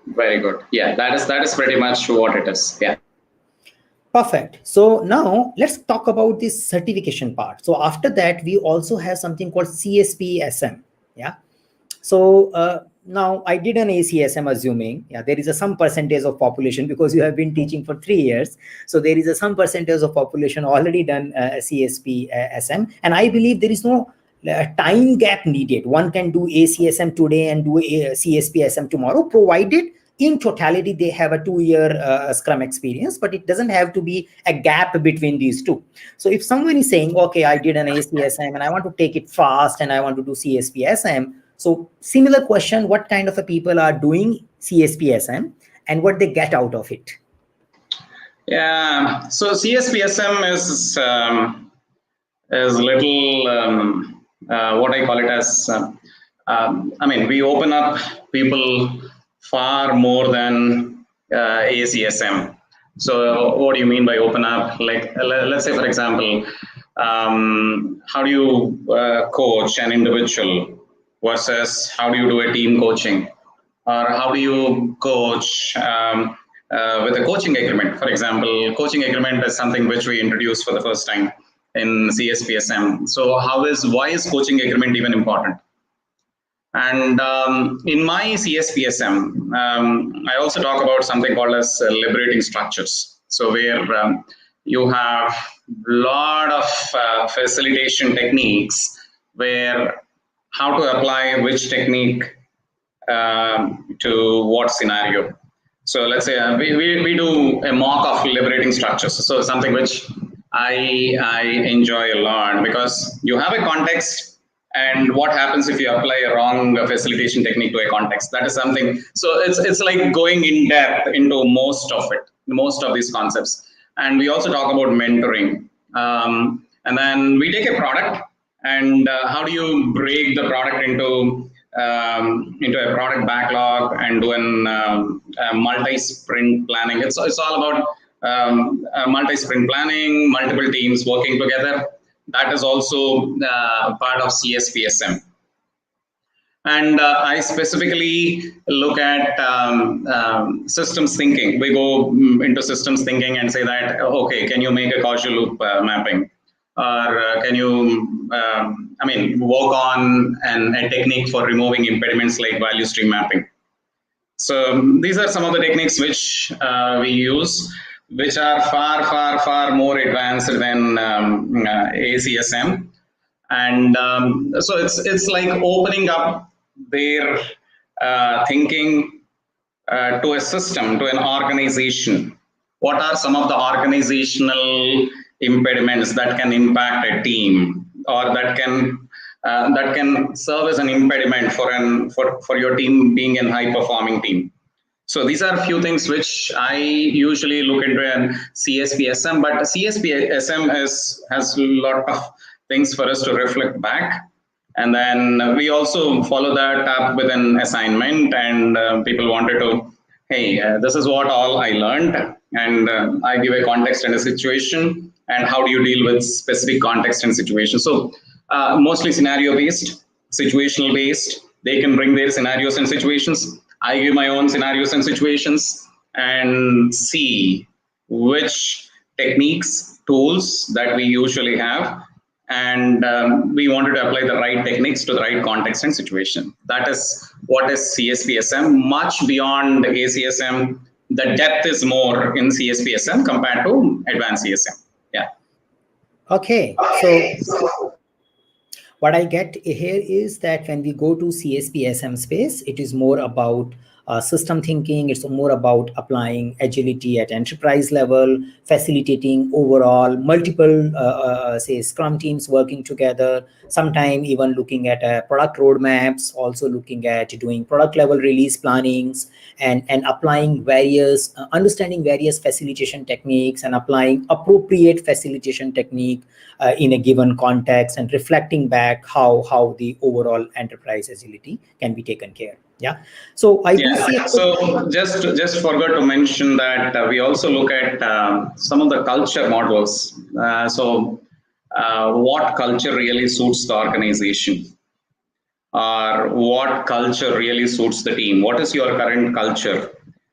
D: Very good. Yeah, that is pretty much what it is. Yeah.
B: Perfect. So now let's talk about this certification part. So after that, we also have something called CSP-SM. Yeah. So now I did an ACSM, assuming, yeah, there is a some percentage of population, because you have been teaching for 3 years. So there is a some percentage of population already done CSP-SM. And I believe there is no time gap needed. One can do ACSM today and do a CSP-SM tomorrow, provided in totality they have a 2-year Scrum experience, but it doesn't have to be a gap between these two. So if someone is saying, okay, I did an ACSM and I want to take it fast and I want to do CSP-SM, so similar question, what kind of a people are doing CSP-SM and what they get out of it?
D: Yeah, so CSP-SM is little what I call it as. I mean, we open up people far more than ACSM. So what do you mean by open up? Like, let's say, for example, how do you coach an individual versus how do you do a team coaching? Or how do you coach with a coaching agreement? For example, coaching agreement is something which we introduced for the first time in CSP-SM. So why is coaching agreement even important? And in my CSP-SM, I also talk about something called as liberating structures. So where you have a lot of facilitation techniques where how to apply which technique to what scenario. So let's say we do a mock of liberating structures. So something which I enjoy a lot, because you have a context, and what happens if you apply a wrong facilitation technique to a context? That is something. So it's like going in depth into most of it, most of these concepts. And we also talk about mentoring. And then we take a product, and how do you break the product into a product backlog and do a multi-sprint planning. It's all about multi-sprint planning, multiple teams working together. That is also part of CSP-SM. And I specifically look at systems thinking. We go into systems thinking and say that, okay, can you make a causal loop mapping? Or can you, work on a technique for removing impediments like value stream mapping? So these are some of the techniques which we use, which are far more advanced than ACSM. And so it's like opening up their thinking to a system, to an organization. What are some of the organizational impediments that can impact a team, or that can serve as an impediment for your team being a high performing team? So these are a few things which I usually look into in CSP-SM, but CSP-SM has a lot of things for us to reflect back. And then we also follow that up with an assignment, and people wanted to, hey, this is what all I learned, and I give a context and a situation, and how do you deal with specific context and situation. So mostly scenario based, situational based. They can bring their scenarios and situations. I give my own scenarios and situations, and see which techniques, tools that we usually have, and we wanted to apply the right techniques to the right context and situation. That is what is CSP-SM. Much beyond ACSM, the depth is more in CSP-SM compared to advanced CSM. Yeah.
B: Okay. So what I get here is that when we go to CSP-SM space, it is more about system thinking. It's more about applying agility at enterprise level, facilitating overall multiple, say, Scrum teams working together, sometime even looking at product roadmaps, also looking at doing product level release plannings, and applying various, understanding various facilitation techniques and applying appropriate facilitation technique in a given context, and reflecting back how the overall enterprise agility can be taken care. Yeah. So I do see.
D: So just forgot to mention that we also look at some of the culture models. What culture really suits the organization, or what culture really suits the team? What is your current culture,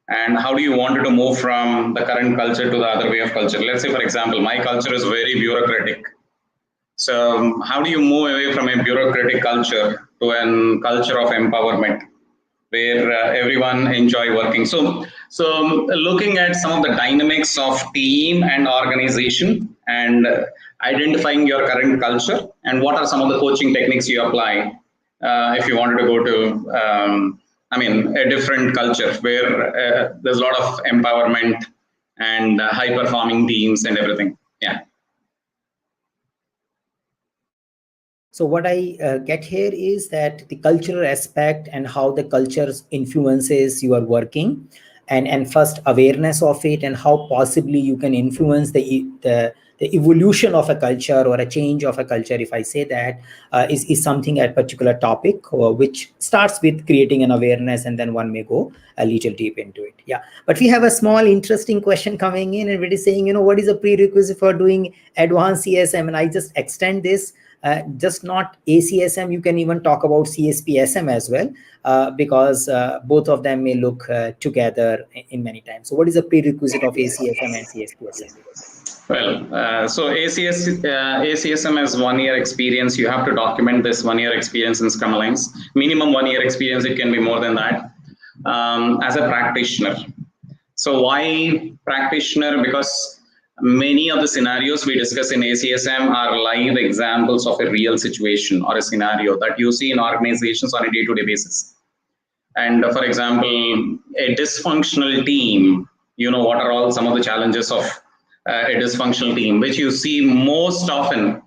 D: and how do you want to move from the current culture to the other way of culture? Let's say, for example, my culture is very bureaucratic. So how do you move away from a bureaucratic culture to a culture of empowerment? where everyone enjoy working. So looking at some of the dynamics of team and organization, and identifying your current culture, and what are some of the coaching techniques you apply if you wanted to go to a different culture where there's a lot of empowerment and high performing teams and everything. Yeah.
B: So what I get here is that the cultural aspect and how the culture influences your working, and first awareness of it, and how possibly you can influence the evolution of a culture or a change of a culture, if I say that, is something, a particular topic, which starts with creating an awareness, and then one may go a little deep into it. Yeah, but we have a small interesting question coming in, and it is saying, what is a prerequisite for doing advanced CSM? And I just extend this. Just not ACSM, you can even talk about CSP-SM as well, because both of them may look together in many times. So what is the prerequisite of ACSM and CSP-SM?
D: Well, so ACSM is 1 year experience. You have to document this 1 year experience in Scrum Alliance. Minimum 1 year experience, it can be more than that, as a practitioner. So why practitioner? Because many of the scenarios we discuss in ACSM are live examples of a real situation or a scenario that you see in organizations on a day-to-day basis. And for example, a dysfunctional team, what are all some of the challenges of a dysfunctional team, which you see most often.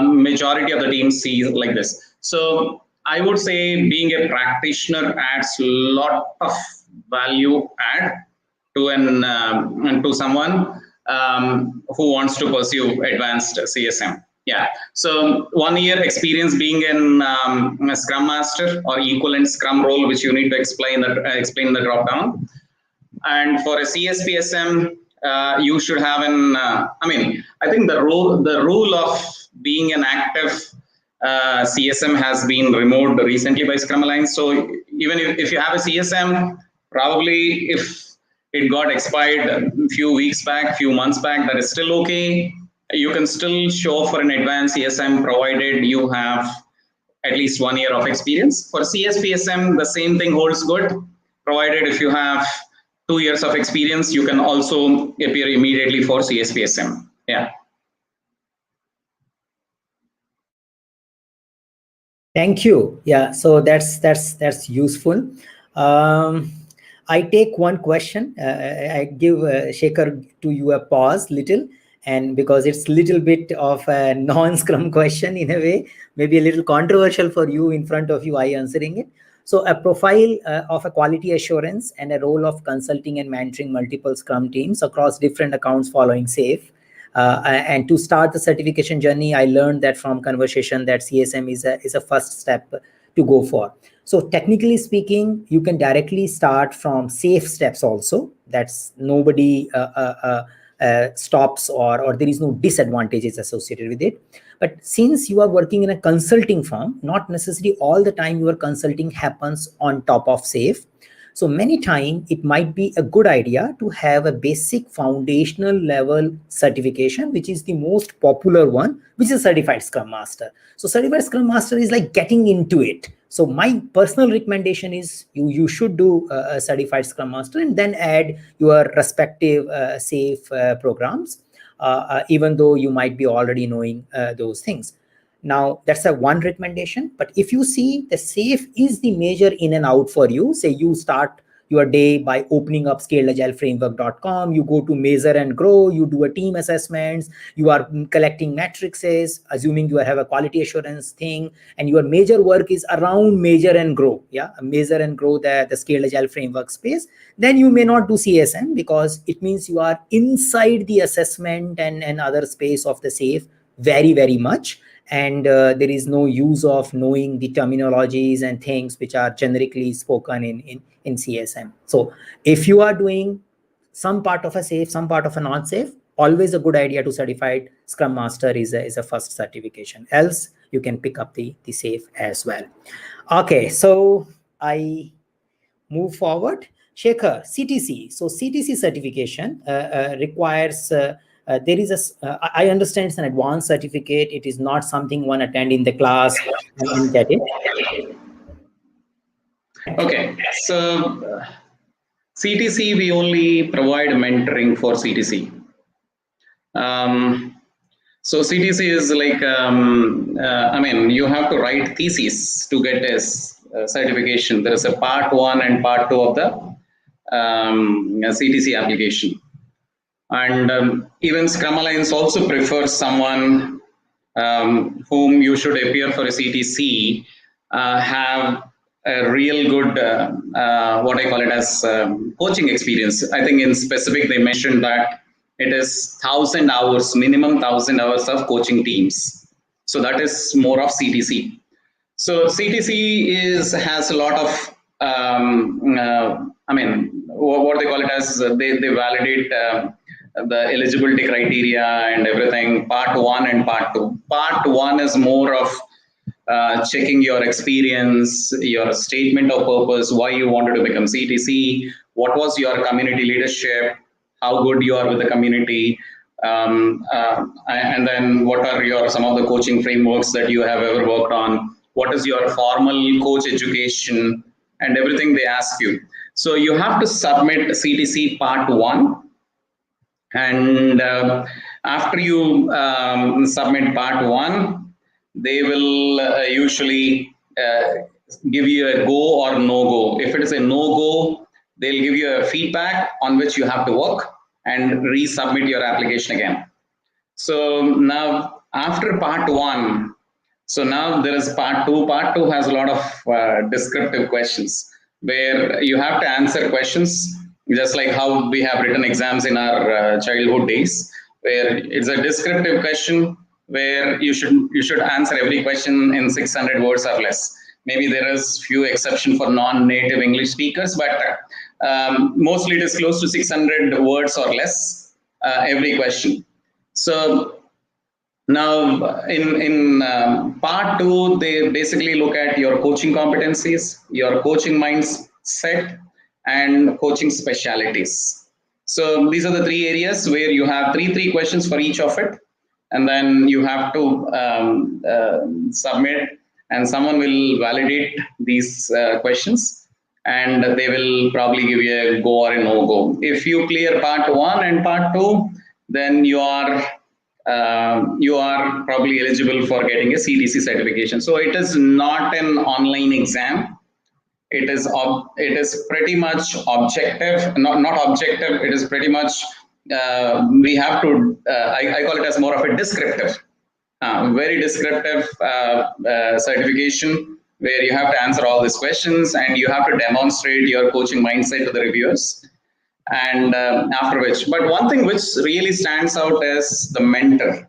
D: Majority of the teams see like this. So I would say being a practitioner adds a lot of value add to someone who wants to pursue advanced CSM. Yeah. So 1 year experience being a Scrum Master or equivalent Scrum role, which you need to explain the drop down. And for a CSP-SM, you should have I think the rule of being an active CSM has been removed recently by Scrum Alliance. So even if you have a CSM, probably if it got expired a few weeks back, few months back, that is still okay. You can still show for an advanced CSM provided you have at least 1 year of experience. For CSP-SM, the same thing holds good, provided if you have 2 years of experience, you can also appear immediately for CSP-SM. Yeah.
B: Thank you. Yeah, so that's useful. I take one question. I give Sekhar to you a pause little, and because it's a little bit of a non-Scrum question in a way, maybe a little controversial for you in front of you, I answering it. So a profile of a quality assurance and a role of consulting and mentoring multiple Scrum teams across different accounts following SAFe. And to start the certification journey, I learned that from conversation that CSM is a first step to go for. So technically speaking, you can directly start from SAFe steps also. That's nobody stops or there is no disadvantages associated with it. But since you are working in a consulting firm, not necessarily all the time your consulting happens on top of SAFe. So many times it might be a good idea to have a basic foundational level certification, which is the most popular one, which is Certified Scrum Master. So Certified Scrum Master is like getting into it. So my personal recommendation is you should do a Certified Scrum Master and then add your respective SAFe programs, even though you might be already knowing those things. Now, that's a one recommendation. But if you see the SAFe is the major in and out for you, say you start your day by opening up scaledagileFramework.com, you go to measure and grow, you do a team assessments, you are collecting matrices, assuming you have a quality assurance thing, and your major work is around measure and grow, measure and grow the Scaled Agile Framework space, then you may not do CSM because it means you are inside the assessment and other space of the SAFe very, very much. And there is no use of knowing the terminologies and things which are generically spoken in CSM. So if you are doing some part of a SAFe, some part of a non-SAFe, always a good idea to certified Scrum Master is a first certification. Else you can pick up the SAFe as well. Okay, so I move forward. Sekhar, CTC. So CTC certification requires there is I understand it's an advanced certificate. It is not something one attend in the class and get it.
D: Okay, so CTC, we only provide mentoring for CTC. So CTC is like, I mean, you have to write thesis to get this certification. There is a part 1 and part 2 of the CTC application. And even Scrum Alliance also prefers someone whom you should appear for a CTC, have a real good, what I call it as coaching experience. I think in specific, they mentioned that it is 1,000 hours, minimum 1,000 hours of coaching teams. So that is more of CTC. So CTC has a lot of, I mean, what they call it as, they validate the eligibility criteria and everything, part 1 and part 2. Part 1 is more of checking your experience, your statement of purpose, why you wanted to become CTC, what was your community leadership, how good you are with the community, and then what are some of the coaching frameworks that you have ever worked on, what is your formal coach education, and everything they ask you. So you have to submit CTC part 1, and after you submit part 1, they will usually give you a go or no go. If it is a no go, they'll give you a feedback on which you have to work and resubmit your application again. So now after part 1, so now there is part 2. Part 2 has a lot of descriptive questions where you have to answer questions just like how we have written exams in our childhood days, where it's a descriptive question where you should answer every question in 600 words or less. Maybe there is few exception for non-native English speakers, but mostly it is close to 600 words or less every question. So now in part 2, they basically look at your coaching competencies, your coaching mindset, and coaching specialities. So these are the 3 areas where you have three questions for each of it, and then you have to submit, and someone will validate these questions, and they will probably give you a go or a no go. If you clear part 1 and part 2, then you are probably eligible for getting a CTC certification. So it is not an online exam. It is pretty much objective, not objective. It is pretty much we have to. I call it as more of a descriptive, very descriptive certification where you have to answer all these questions and you have to demonstrate your coaching mindset to the reviewers. And after which, but one thing which really stands out is the mentor.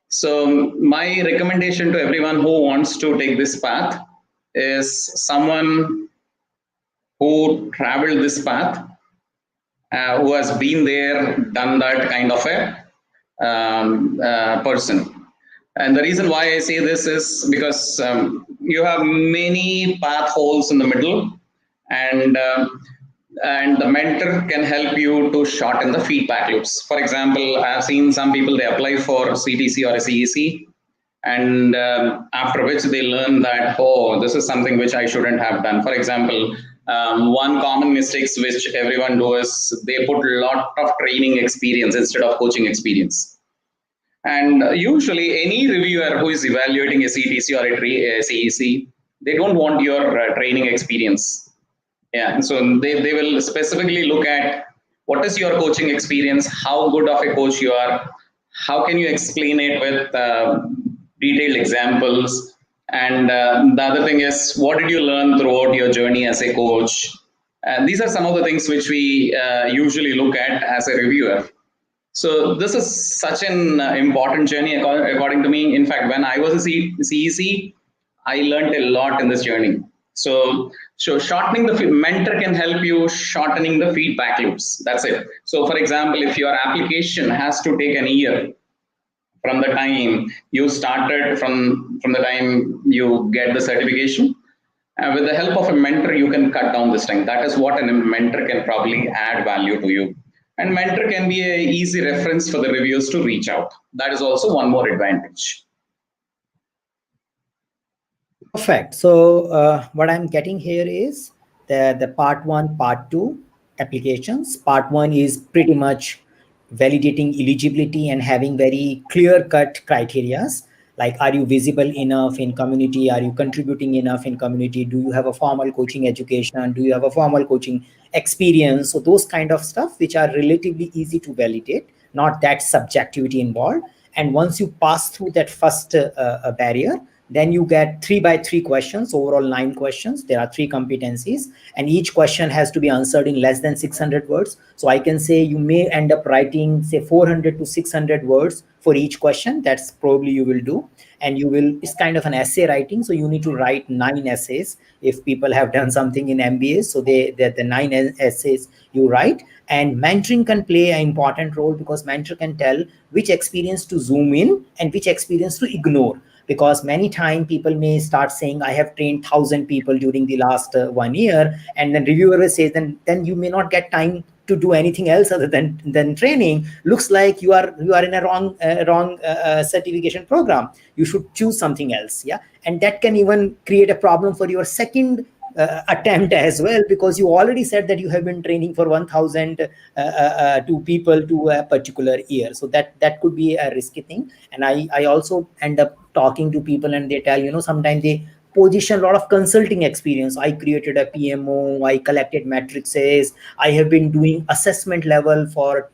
D: So my recommendation to everyone who wants to take this path is someone who traveled this path, who has been there, done that kind of a person. And the reason why I say this is because you have many path holes in the middle, and the mentor can help you to shorten the feedback loops. For example, I've seen some people, they apply for CTC or a CEC, and after which they learn that, oh, this is something which I shouldn't have done. For example, one common mistakes which everyone does is they put a lot of training experience instead of coaching experience. And usually any reviewer who is evaluating a CTC or a CEC, they don't want your training experience. Yeah, so they will specifically look at what is your coaching experience, how good of a coach you are, how can you explain it with detailed examples, and the other thing is, what did you learn throughout your journey as a coach? These are some of the things which we usually look at as a reviewer. So this is such an important journey according to me. In fact, when I was a CEC, I learned a lot in this journey. So shortening the mentor can help you shortening the feedback loops. That's it. So for example, if your application has to take an year from the time you started, from the time you get the certification, with the help of a mentor, you can cut down this time. That is what a mentor can probably add value to you. And mentor can be an easy reference for the reviewers to reach out. That is also one more advantage.
B: Perfect. So what I'm getting here is the part one, part two applications. Part one is pretty much validating eligibility and having very clear cut criterias, like are you visible enough in community, are you contributing enough in community, do you have a formal coaching education, do you have a formal coaching experience. So those kind of stuff which are relatively easy to validate, not that subjectivity involved. And once you pass through that first barrier, then you get 3 by 3 questions, overall 9 questions. There are 3 competencies, and each question has to be answered in less than 600 words. So I can say you may end up writing, say, 400 to 600 words for each question. That's probably you will do. And you will, it's kind of an essay writing. So you need to write 9 essays if people have done something in MBA. So the 9 essays you write. And mentoring can play an important role because mentor can tell which experience to zoom in and which experience to ignore, because many times people may start saying I have trained 1,000 people during the last 1 year, and then reviewer will say then you may not get time to do anything else other than training. Looks like you are in a wrong certification program. You should choose something else. Yeah, and that can even create a problem for your second attempt as well, because you already said that you have been training for 1,000 to people to a particular year. So that could be a risky thing. And I also end up talking to people and they tell, sometimes they position a lot of consulting experience. I created a PMO, I collected matrices, I have been doing assessment level for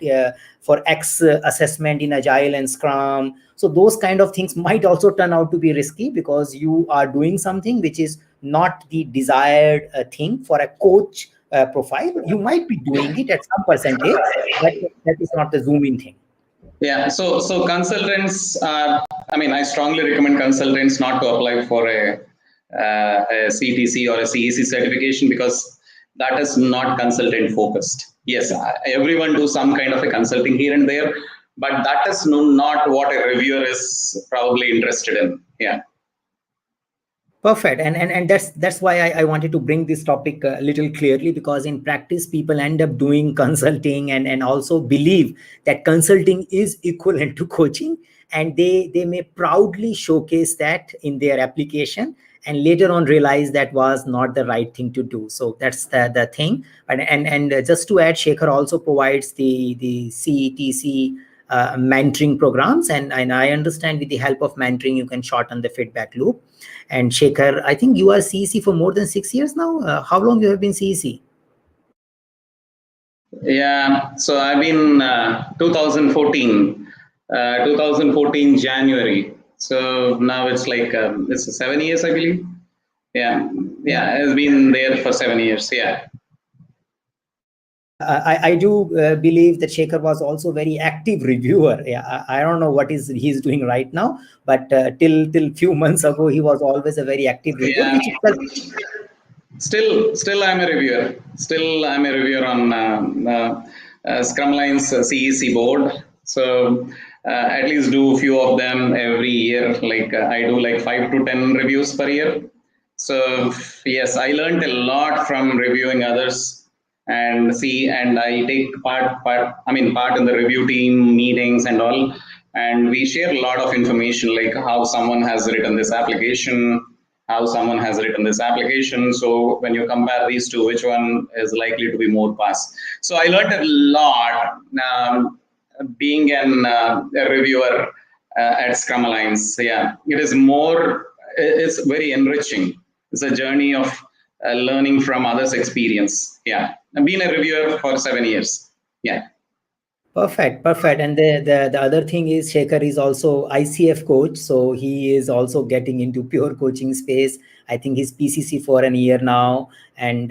B: X assessment in Agile and Scrum. So those kind of things might also turn out to be risky, because you are doing something which is not the desired thing for a coach profile. You might be doing it at some percentage, but that is not the zoom in thing.
D: Yeah, so consultants are, I mean, I strongly recommend consultants not to apply for a CTC or a CEC certification, because that is not consultant focused. Yes, everyone do some kind of a consulting here and there, but that is not what a reviewer is probably interested in. Yeah.
B: Perfect, and that's why I wanted to bring this topic a little clearly, because in practice people end up doing consulting and also believe that consulting is equivalent to coaching, and they may proudly showcase that in their application, and later on realize that was not the right thing to do. So that's the thing. And just to add, Shekhar also provides the CETC mentoring programs, and I understand with the help of mentoring you can shorten the feedback loop. And Shekhar, I think you are CEC for more than 6 years now. How long you have been CEC?
D: Yeah, so I've been 2014 January. So now it's like it's 7 years, I believe. Yeah, I've been there for 7 years. Yeah.
B: I do believe that Shekhar was also very active reviewer. Yeah, I don't know what he's doing right now, but till few months ago he was always a very active reviewer,
D: Yeah.
B: which itself.
D: Still, I'm a reviewer. Still, I'm a reviewer on Scrum Line's CEC board. So at least do a few of them every year. Like I do like 5 to 10 reviews per year. So yes, I learned a lot from reviewing others, and I take part in the review team meetings and all. And we share a lot of information, like how someone has written this application, how someone has written this application. So when you compare these two, which one is likely to be more passed? So I learned a lot being a reviewer at Scrum Alliance. Yeah, it's very enriching. It's a journey of learning from others' experience. Yeah, I've been a reviewer for 7 years. Yeah.
B: Perfect. And the other thing is Shekhar is also ICF coach. So he is also getting into pure coaching space. I think he's PCC for an year now, and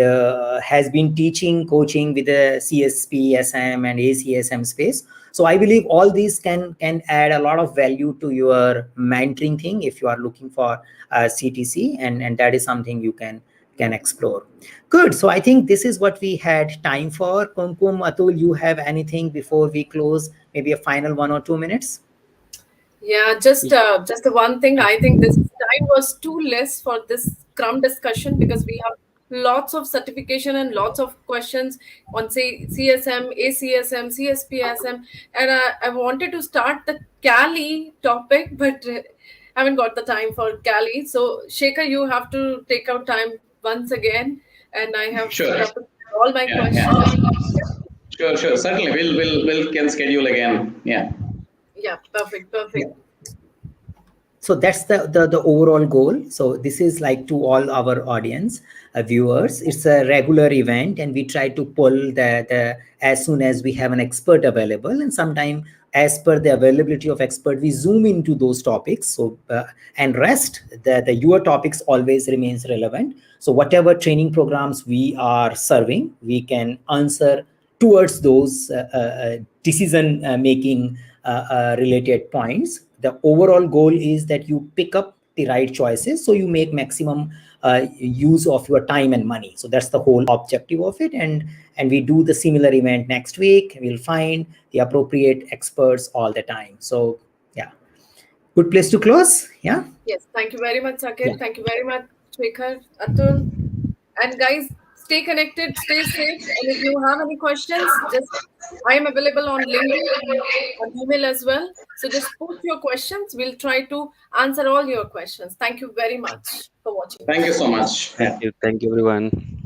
B: has been teaching coaching with the CSP-SM and ACSM space. So I believe all these can add a lot of value to your mentoring thing if you are looking for CTC, and that is something you can explore. Good. So I think this is what we had time for. Kumkum, Atul, you have anything before we close? Maybe a final 1 or 2 minutes?
A: Yeah, just the one thing. I think this time was too less for this Scrum discussion because we have lots of certification and lots of questions on say CSM, ACSM, CSP-SM, and I wanted to start the Cali topic, but haven't got the time for Cali. So Shekhar, you have to take out time once again, and I have
D: Sure.
A: all my
D: Yeah, yeah.
A: questions.
D: Sure. Certainly, we'll can schedule again. Yeah.
A: Yeah, perfect,
B: Yeah.
A: perfect.
B: So that's the overall goal. So this is like to all our audience viewers, it's a regular event, and we try to pull the as soon as we have an expert available, and sometime as per the availability of expert we zoom into those topics. So and rest the your topics always remains relevant. So whatever training programs we are serving, we can answer towards those decision making related points. The overall goal is that you pick up the right choices, so you make maximum use of your time and money. So that's the whole objective of it. And we do the similar event next week. We'll find the appropriate experts all the time. So yeah, good place to close. Yeah.
A: Yes, thank you very much,
B: Yeah.
A: Saket. Thank you very much, Shekhar, Atul. And guys, stay connected, stay safe. And if you have any questions, just I am available on LinkedIn and on email as well. So just put your questions. We'll try to answer all your questions. Thank you very much for watching
D: Thank you
A: this.
D: so much. Yeah.
C: Thank you everyone.